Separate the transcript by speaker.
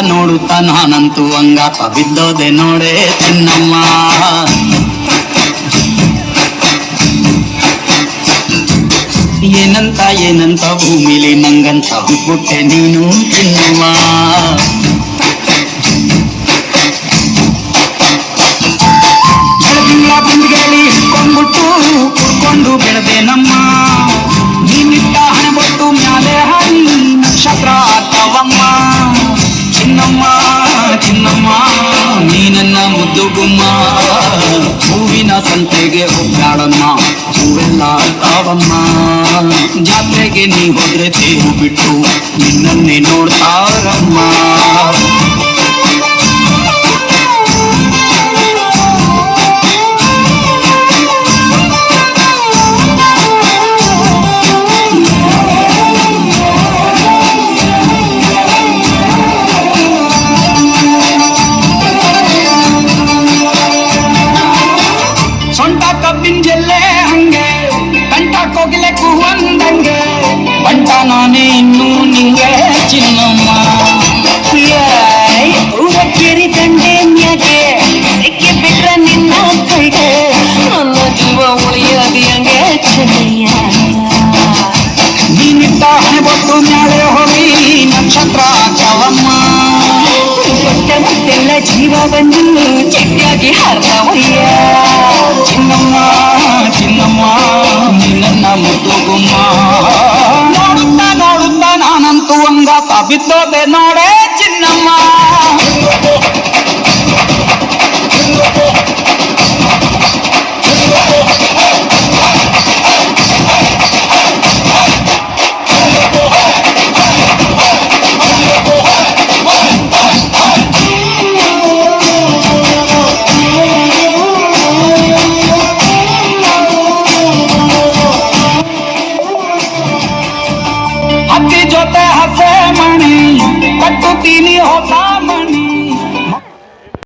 Speaker 1: ನೋಡುತ್ತಾ ನಾನಂತೂ ಹಂಗಾತ ಬಿದ್ದೋದೆ ನೋಡೆ ಚಿನ್ನಮ್ಮ. ಏನಂತ ಭೂಮಿಲಿ ನಂಗಂತ ಹುಟ್ಬಿಟ್ಟೆ ನೀನು ಚಿನ್ನಮ್ಮ. ಬೆಳದಿಂಗಳ ಬಿಂದಿಗೆಯಲ್ಲಿ ಇಟ್ಕೊಂಡ್ಬಿಟ್ಟು ಕುಡ್ಕೊಂಡು ಬೆಳೆದೆ ನಮ್ಮ. ನೀನಿಟ್ಟ ಹಣೆಬೊಟ್ಟು ಮ್ಯಾಲೆ ಹನಿ ನಕ್ಷತ್ರ ಆಗ್ತಾವಮ್ಮ. ಚಿನ್ನಮ್ಮ ಚಿನ್ನಮ್ಮ ನೀ ನನ್ನ ಮುದ್ದು ಗುಮ್ಮ. ಹೂವಿನ ಸಂತೆಗೆ ಹೋಗ್ಯಾಡಮ್ಮ ಹೂವೆಲ್ಲ ಆಗ್ತಾವಮ್ಮ. ಜಾತ್ರೆಗೆ ನೀ ಹೋದ್ರೆ ತೇರು ಬಿಟ್ಟು ನಿನ್ನನ್ನೇ ನೋಡ್ತಾರಮ್ಮ. ಸೊಂಟ ಕಬ್ಬಿನ ಜಲ್ಲೆ ಹಂಗೆ ಕಂಠ ಕೋಗಿಲೆ ಕೂವಂದಂಗೆ ಬಂಟ ನಾನೇ ಇನ್ನೂ ನಿಂಗೆ ಚಿನ್ನಮ್ಮ.
Speaker 2: ಊರಕ್ಕೇರಿ ದಂಡೆ ಮ್ಯಾಗೆ ಸಿಕ್ಕಿ ಬಿಟ್ರ ನಿನ್ನ ಕೈಗೆ ನನ್ನ ಜೀವ ಉಳಿಯದಿ ಹಂಗೆ ಚೆನ್ನಯ್ಯ.
Speaker 1: ನೀನಿಟ್ಟ ಹಣೆಬೊಟ್ಟು ಮ್ಯಾಲೆ ಹೋಗಿ ನಕ್ಷತ್ರ ಆಗ್ತಾವಮ್ಮ.
Speaker 2: ಕೊಟ್ಟ ಮುತ್ತೆಲ್ಲ ಜೀವ ಬಂದು ಚೆಟ್ಟಿಯಾಗಿ ಹಾರ್ತಾವಯ್ಯ.
Speaker 1: ಚಿನ್ನಮ್ಮ ಚಿನ್ನಮ್ಮ ನಿನ್ನ ಮುದ್ದು ಗುಮ್ಮ. ನೋಡುತ್ತಾ ನಾನಂತೂ ಹಂಗಾತ ಬಿದ್ದೋದೆ ನೋಡೆ ಚಿನ್ನಮ್ಮ. ಹತ್ತಿ ಜೊತೆ ಹಸೆ ಮಣಿ ಕಟ್ಟುತ್ತೀನಿ ಹೊಸ